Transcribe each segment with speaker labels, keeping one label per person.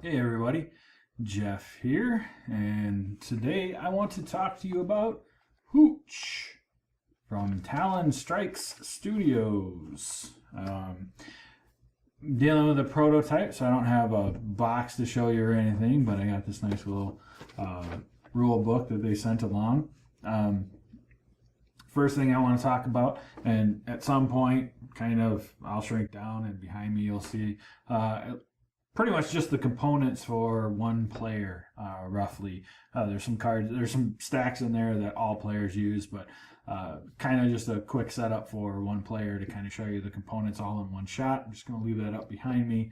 Speaker 1: Hey everybody, Jeff here, and today I want to talk to you about Hooch from Talon Strikes Studios. Dealing with a prototype, so I don't have a box to show you or anything, but I got this nice little rule book that they sent along. First thing I want to talk about, and at some point, I'll shrink down, and behind me you'll see pretty much just the components for one player, roughly. There's some cards, there's some stacks in there that all players use, but kind of just a quick setup for one player to kind of show you the components all in one shot. I'm just going to leave that up behind me.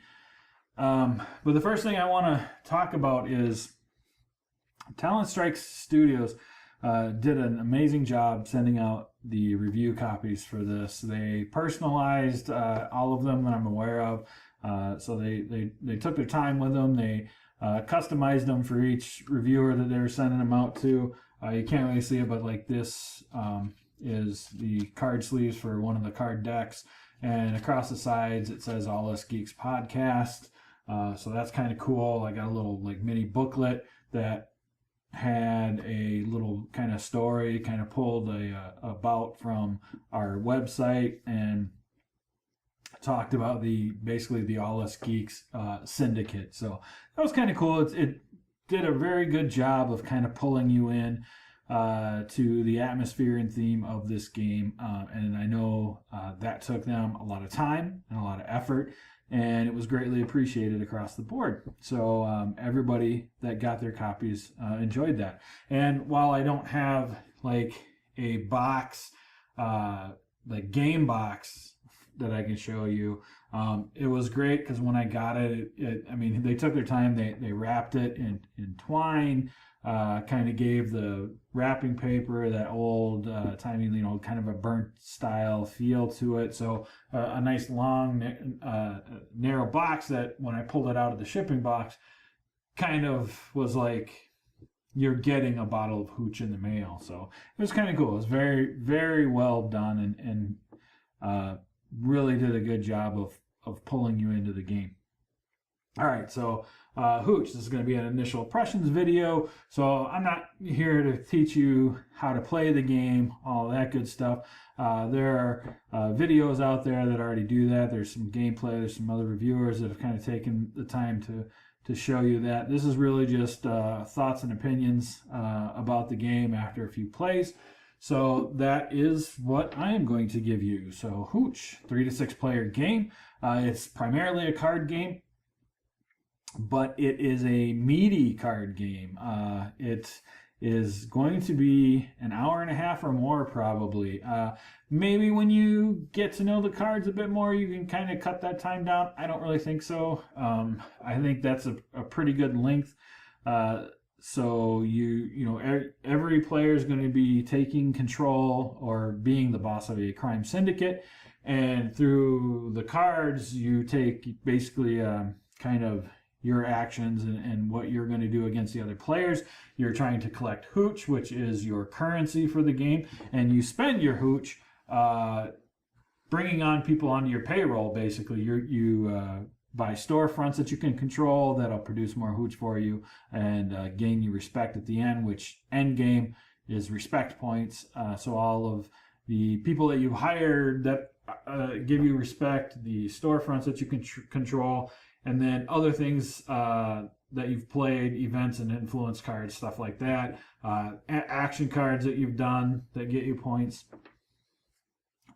Speaker 1: But the first thing I want to talk about is Talon Strikes Studios did an amazing job sending out the review copies for this. They personalized all of them that I'm aware of. So they took their time with them. They customized them for each reviewer that they were sending them out to. You can't really see it, but like this is the card sleeves for one of the card decks. And across the sides, it says All Us Geeks Podcast. So that's kind of cool. I got a little like mini booklet that had a little kind of story, kind of pulled about from our website and talked about basically the All Us Geeks syndicate. So that was kind of cool. It did a very good job of kind of pulling you in to the atmosphere and theme of this game. And I know that took them a lot of time and a lot of effort, and it was greatly appreciated across the board. So everybody that got their copies enjoyed that. And while I don't have like a box, like game box that I can show you, it was great because when I got it, I mean, they took their time. They wrapped it in twine, kind of gave the wrapping paper that old timey, kind of a burnt style feel to it. So a nice long, narrow box that when I pulled it out of the shipping box, kind of was like you're getting a bottle of Hooch in the mail. So it was kind of cool. It was very, very well done, and really did a good job of pulling you into the game. All right, so Hooch, this is going to be an initial impressions video. So I'm not here to teach you how to play the game, all that good stuff. There are videos out there that already do that. There's some gameplay. There's some other reviewers that have kind of taken the time to show you that. This is really just thoughts and opinions about the game after a few plays. So that is what I am going to give you. So Hooch, 3 to 6 player game. It's primarily a card game, but it is a meaty card game. It is going to be an hour and a half or more probably. Maybe when you get to know the cards a bit more, you can kind of cut that time down. I don't really think so. I think that's a pretty good length. So every player is going to be taking control or being the boss of a crime syndicate, and through the cards you take basically kind of your actions and what you're going to do against the other players. You're trying to collect Hooch, which is your currency for the game, and you spend your Hooch bringing on people onto your payroll. Basically, you buy storefronts that you can control that'll produce more Hooch for you and gain you respect at the end, which end game is respect points. So all of the people that you hired that give you respect, the storefronts that you can control, and then other things that you've played, events and influence cards, stuff like that, action cards that you've done that get you points.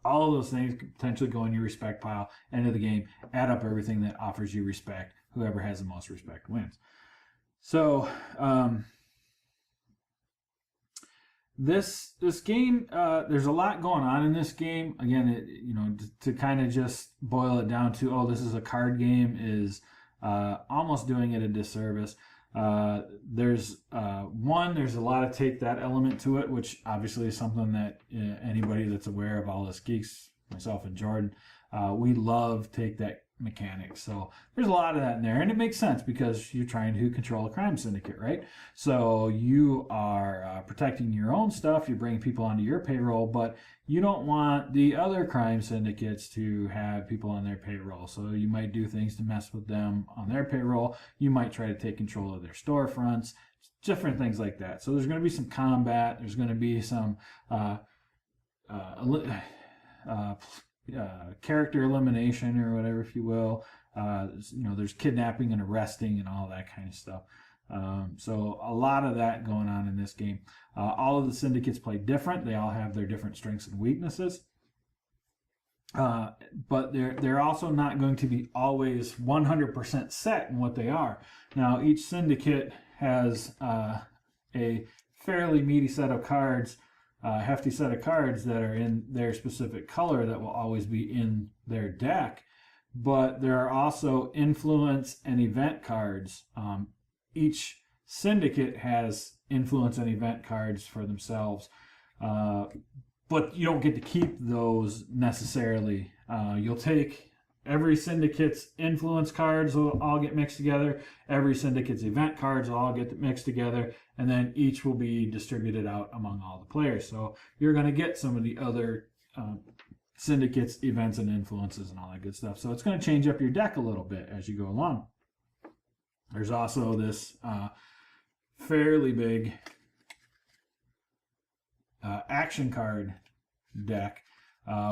Speaker 1: All of those things could potentially go in your respect pile. End of the game, add up everything that offers you respect. Whoever has the most respect wins. So this game, there's a lot going on in this game. Again, to kind of just boil it down to, oh, this is a card game, is almost doing it a disservice. There's a lot of take that element to it, which obviously is something that anybody that's aware of All Us Geeks, myself and Jordan, we love take that mechanics. So there's a lot of that in there, and it makes sense because you're trying to control a crime syndicate, right? So you are protecting your own stuff, you're bringing people onto your payroll, but you don't want the other crime syndicates to have people on their payroll. So you might do things to mess with them on their payroll. You might try to take control of their storefronts, different things like that. So there's going to be some combat, there's going to be some character elimination or whatever, if you will. There's kidnapping and arresting and all that kind of stuff. So a lot of that going on in this game. All of the syndicates play different. They all have their different strengths and weaknesses. But they're also not going to be always 100% set in what they are. Now, each syndicate has a fairly meaty set of cards, hefty set of cards that are in their specific color that will always be in their deck. But there are also influence and event cards. Each syndicate has influence and event cards for themselves. But you don't get to keep those necessarily. You'll take every syndicate's influence cards will all get mixed together. Every syndicate's event cards will all get mixed together. And then each will be distributed out among all the players. So you're going to get some of the other syndicates, events, and influences and all that good stuff. So it's going to change up your deck a little bit as you go along. There's also this fairly big action card deck,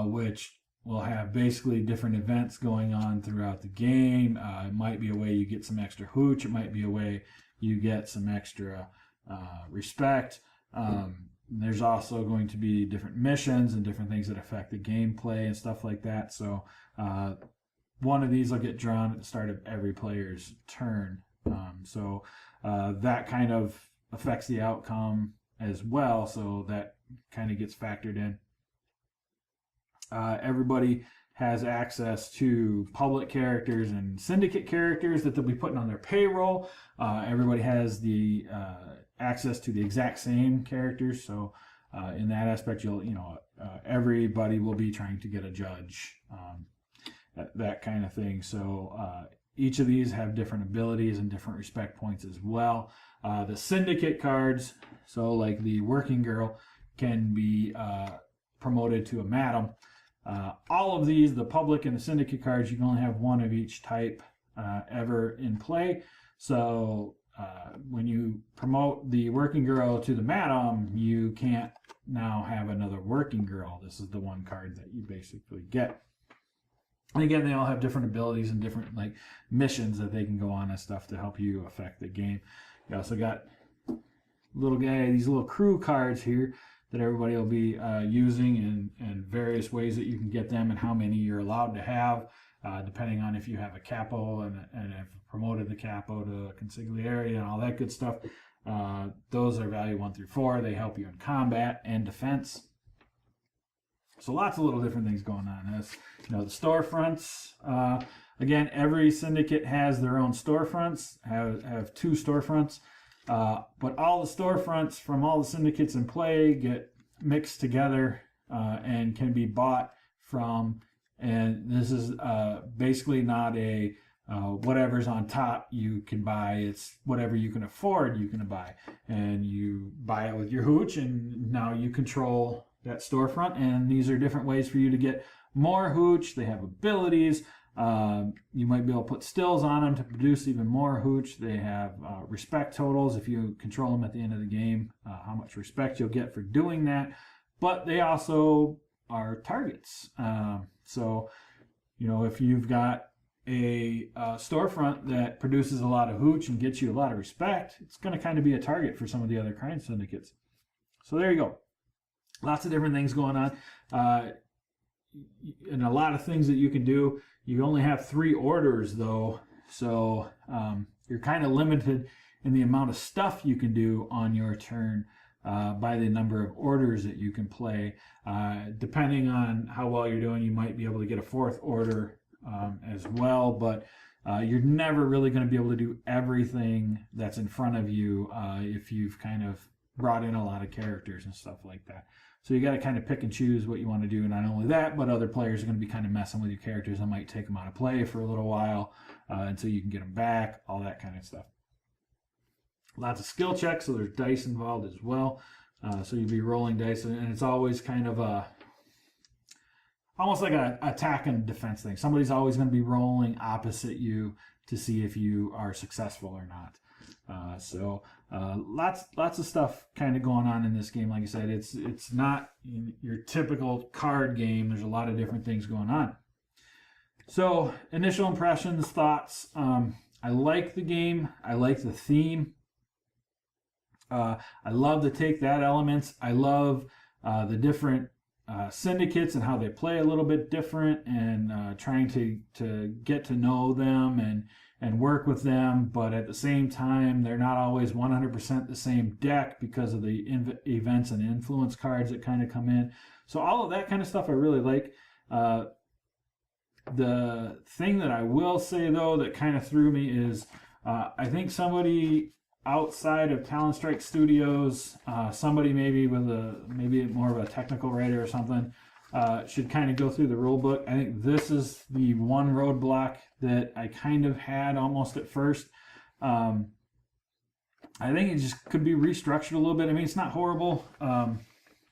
Speaker 1: which will have basically different events going on throughout the game. It might be a way you get some extra hooch. It might be a way you get some extra respect. There's also going to be different missions and different things that affect the gameplay and stuff like that. So one of these will get drawn at the start of every player's turn. So that kind of affects the outcome as well. So that kind of gets factored in. Everybody has access to public characters and syndicate characters that they'll be putting on their payroll. Everybody has the access to the exact same characters. So in that aspect, everybody will be trying to get a judge, that kind of thing. So each of these have different abilities and different respect points as well. The syndicate cards, so like the working girl, can be promoted to a madam. All of these, the public and the syndicate cards, you can only have one of each type ever in play. So when you promote the working girl to the madam, you can't now have another working girl. This is the one card that you basically get. And again, they all have different abilities and different missions that they can go on and stuff to help you affect the game. You also got these little crew cards here that everybody will be using and various ways that you can get them and how many you're allowed to have, depending on if you have a capo and have promoted the capo to a consigliere and all that good stuff. Those are value 1 through 4. They help you in combat and defense. So lots of little different things going on. As the storefronts. Again, every syndicate has their own storefronts. Have 2 storefronts. But all the storefronts from all the syndicates in play get mixed together and can be bought from. And this is basically not a whatever's on top you can buy. It's whatever you can afford you can buy. And you buy it with your hooch, and now you control that storefront. And these are different ways for you to get more hooch. They have abilities. You might be able to put stills on them to produce even more hooch. They have respect totals if you control them at the end of the game, how much respect you'll get for doing that. But they also are targets. So if you've got a storefront that produces a lot of hooch and gets you a lot of respect, it's going to kind of be a target for some of the other crime syndicates. So there you go. Lots of different things going on. And a lot of things that you can do. You only have 3 orders though, so you're kind of limited in the amount of stuff you can do on your turn by the number of orders that you can play. Depending on how well you're doing, you might be able to get a 4th order as well, but you're never really going to be able to do everything that's in front of you if you've kind of brought in a lot of characters and stuff like that. So you got to kind of pick and choose what you want to do. Not only that, but other players are going to be kind of messing with your characters. They might take them out of play for a little while until you can get them back, all that kind of stuff. Lots of skill checks, so there's dice involved as well. So you'll be rolling dice, and it's always kind of almost like an attack and defense thing. Somebody's always going to be rolling opposite you to see if you are successful or not. Lots of stuff kind of going on in this game. Like I said, it's not your typical card game. There's a lot of different things going on. So initial impressions, thoughts. I like the game. I like the theme. I love to take that elements. I love the different syndicates and how they play a little bit different, and trying to get to know them and work with them, but at the same time, they're not always 100% the same deck because of the events and influence cards that kind of come in. So all of that kind of stuff I really like. The thing that I will say, though, that kind of threw me is I think somebody outside of Talon Strikes Studios, somebody maybe with maybe more of a technical writer or something, should kind of go through the rule book. I think this is the one roadblock that I kind of had almost at first. I think it just could be restructured a little bit. I mean, it's not horrible,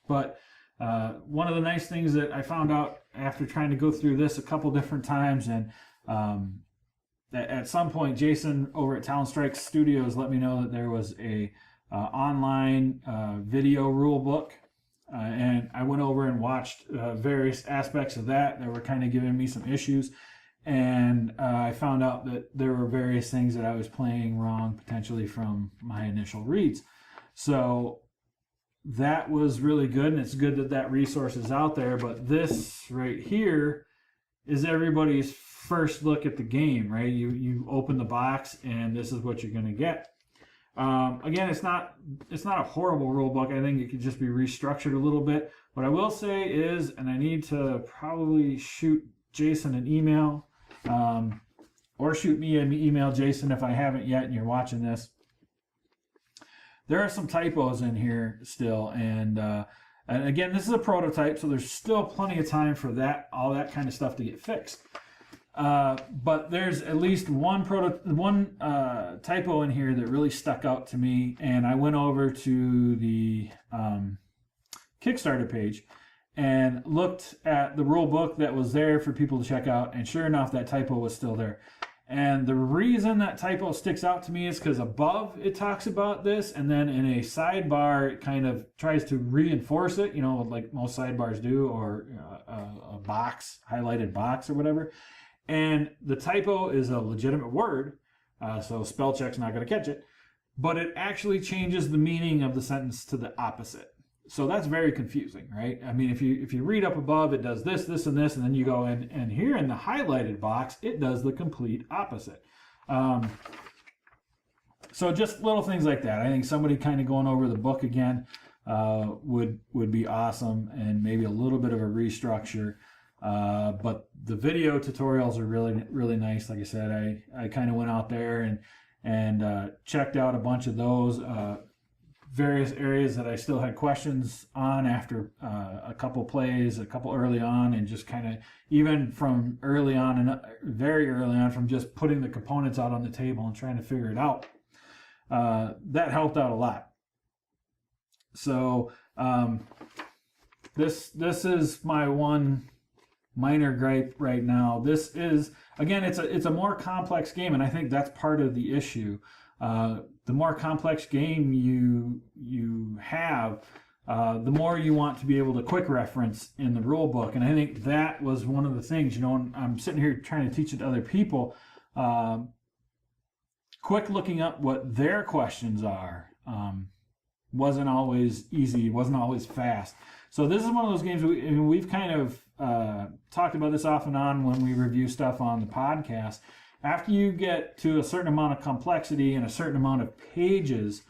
Speaker 1: but one of the nice things that I found out after trying to go through this a couple different times, and at some point, Jason over at Talon Strikes Studios let me know that there was a online video rule book. And I went over and watched various aspects of that were kind of giving me some issues. And I found out that there were various things that I was playing wrong, potentially from my initial reads. So that was really good, and it's good that that resource is out there. But this right here is everybody's first look at the game, right? You open the box, and this is what you're going to get. Again, it's not a horrible rule book. I think it could just be restructured a little bit. What I will say is, and I need to probably shoot Jason an email, or shoot me an email, Jason, if I haven't yet and you're watching this. There are some typos in here still, and again, this is a prototype, so there's still plenty of time for all that kind of stuff to get fixed. But there's at least one typo in here that really stuck out to me, and I went over to the Kickstarter page and looked at the rule book that was there for people to check out, and sure enough, that typo was still there. And the reason that typo sticks out to me is because above it talks about this, and then in a sidebar it kind of tries to reinforce it, like most sidebars do, or a box, highlighted box or whatever. And the typo is a legitimate word, so spell check's not going to catch it, but it actually changes the meaning of the sentence to the opposite. So that's very confusing, right? I mean, if you read up above, it does this, this, and this, and then you go in, and here in the highlighted box, it does the complete opposite. So just little things like that. I think somebody kind of going over the book again would be awesome, and maybe a little bit of a restructure. But the video tutorials are really, really nice. Like I said, I kind of went out there and checked out a bunch of those. Various areas that I still had questions on after a couple plays, a couple early on, and just kind of even from early on and very early on, from just putting the components out on the table and trying to figure it out. That helped out a lot. So this is my one minor gripe right now. This is, again, it's a more complex game, and I think that's part of the issue. The more complex game you have, the more you want to be able to quick reference in the rule book. And I think that was one of the things, I'm sitting here trying to teach it to other people. Quick looking up what their questions are wasn't always easy, wasn't always fast. So this is one of those games we've kind of talked about this off and on when we review stuff on the podcast. After you get to a certain amount of complexity and a certain amount of pages,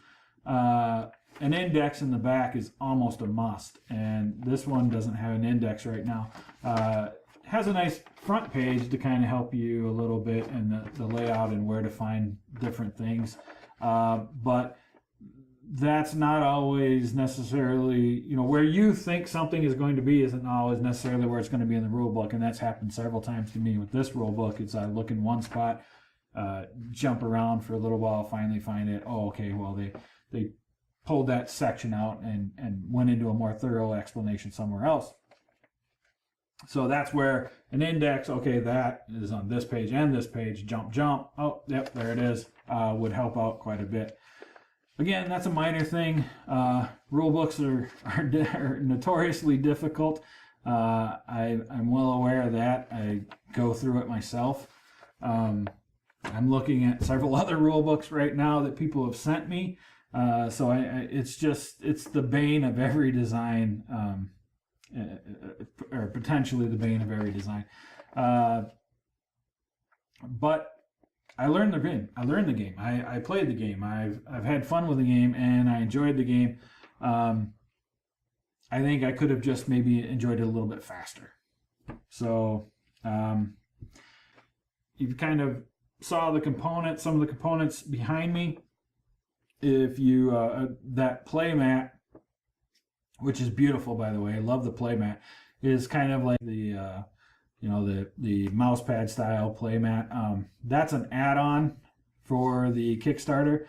Speaker 1: an index in the back is almost a must. And this one doesn't have an index right now. It has a nice front page to kind of help you a little bit in the layout and where to find different things. But that's not always necessarily, where you think something is going to be isn't always necessarily where it's going to be in the rule book. And that's happened several times to me with this rule book. It's I look in one spot, jump around for a little while, finally find it. Oh, okay, well, they pulled that section out and went into a more thorough explanation somewhere else. So that's where an index, okay, that is on this page and this page, jump. Oh, yep, there it is, would help out quite a bit. Again, that's a minor thing. Rule books are notoriously difficult. I'm well aware of that. I go through it myself. I'm looking at several other rule books right now that people have sent me. So it's the bane of every design, or potentially the bane of every design. But I learned the game. I played the game. I've had fun with the game, and I enjoyed the game. I think I could have just maybe enjoyed it a little bit faster. So you kind of saw the components, some of the components behind me. If you that playmat, which is beautiful, by the way, I love the playmat, is kind of like the the mouse pad style playmat. That's an add-on for the Kickstarter.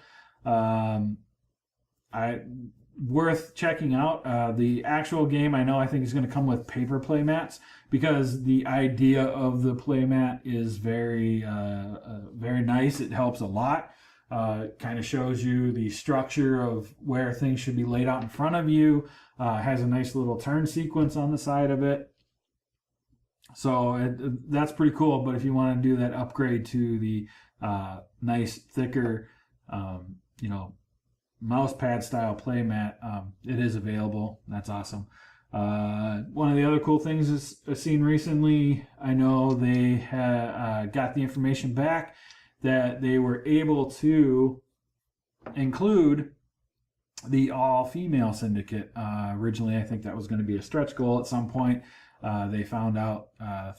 Speaker 1: Worth checking out. The actual game, I think is going to come with paper playmats, because the idea of the playmat is very nice. It helps a lot. Kind of shows you the structure of where things should be laid out in front of you. Has a nice little turn sequence on the side of it. So that's pretty cool. But if you want to do that upgrade to the nice, thicker, mouse pad style playmat, it is available. That's awesome. One of the other cool things is I've seen recently, I know they got the information back that they were able to include the all-female syndicate. Originally, I think that was going to be a stretch goal at some point. They found out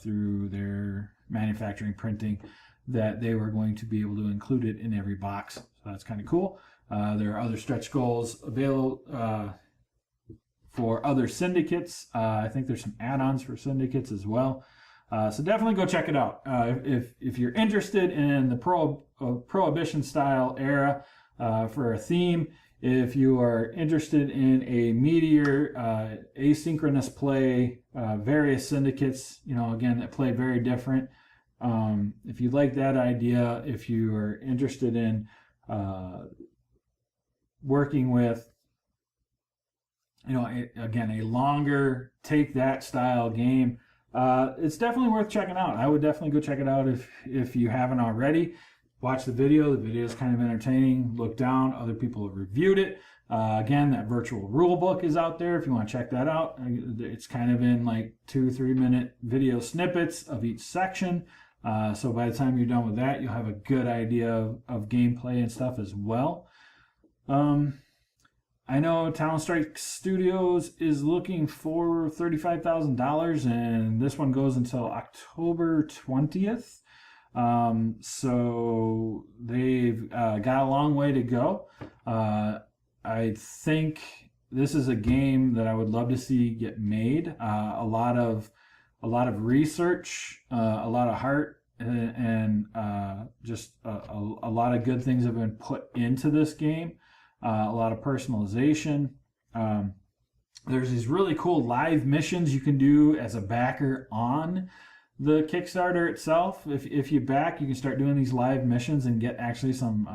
Speaker 1: through their manufacturing printing that they were going to be able to include it in every box. So that's kind of cool. There are other stretch goals available for other syndicates. I think there's some add-ons for syndicates as well. So definitely go check it out. If you're interested in the Prohibition style era for a theme, if you are interested in a meatier, asynchronous play, various syndicates, again, that play very different. If you like that idea, if you are interested in working with, again, a longer take that style game, it's definitely worth checking out. I would definitely go check it out if you haven't already. Watch the video. The video is kind of entertaining. Look down. Other people have reviewed it. Again, that virtual rule book is out there if you want to check that out. It's kind of in like 2-3 minute video snippets of each section. So by the time you're done with that, you'll have a good idea of gameplay and stuff as well. I know Talon Strikes Studios is looking for $35,000, and this one goes until October 20th. So they've got a long way to go. I think this is a game that I would love to see get made. A lot of research, a lot of heart, and just a lot of good things have been put into this game. A lot of personalization. There's these really cool live missions you can do as a backer on the Kickstarter itself. If you back, you can start doing these live missions and get actually some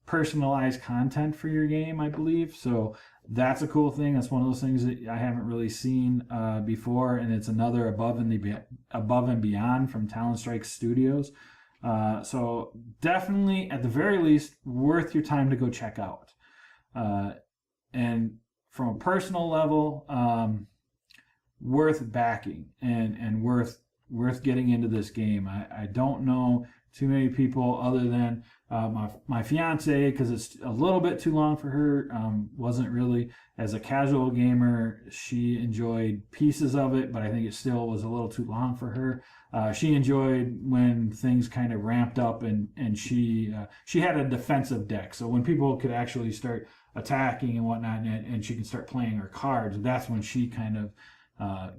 Speaker 1: personalized content for your game, I believe. So that's a cool thing. That's one of those things that I haven't really seen before, and it's another above and beyond from Talon Strikes Studios. So definitely, at the very least, worth your time to go check out. And from a personal level, worth backing and worth getting into this game. I don't know too many people other than my fiance, because it's a little bit too long for her. Wasn't really, as a casual gamer, she enjoyed pieces of it, but I think it still was a little too long for her. She enjoyed when things kind of ramped up, and she had a defensive deck, so when people could actually start attacking and whatnot, and she could start playing her cards, that's when she kind of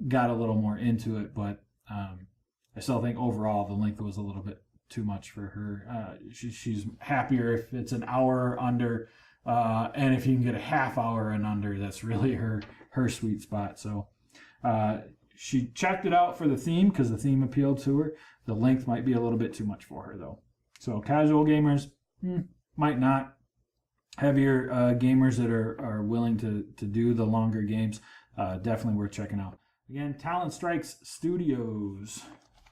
Speaker 1: got a little more into it. But I still think overall the length was a little bit too much for her. She's happier if it's an hour or under, and if you can get a half hour and under, that's really her sweet spot. So she checked it out for the theme, because the theme appealed to her. The length might be a little bit too much for her, though. So casual gamers, might not. Heavier gamers that are willing to do the longer games, definitely worth checking out. Again, Talon Strikes Studios.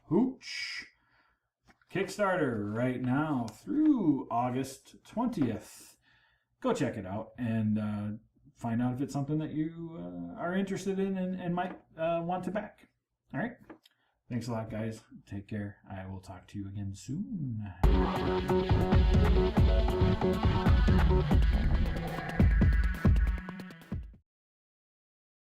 Speaker 1: Hooch. Kickstarter right now through August 20th. Go check it out and find out if it's something that you are interested in and might want to back. All right. Thanks a lot, guys. Take care. I will talk to you again soon.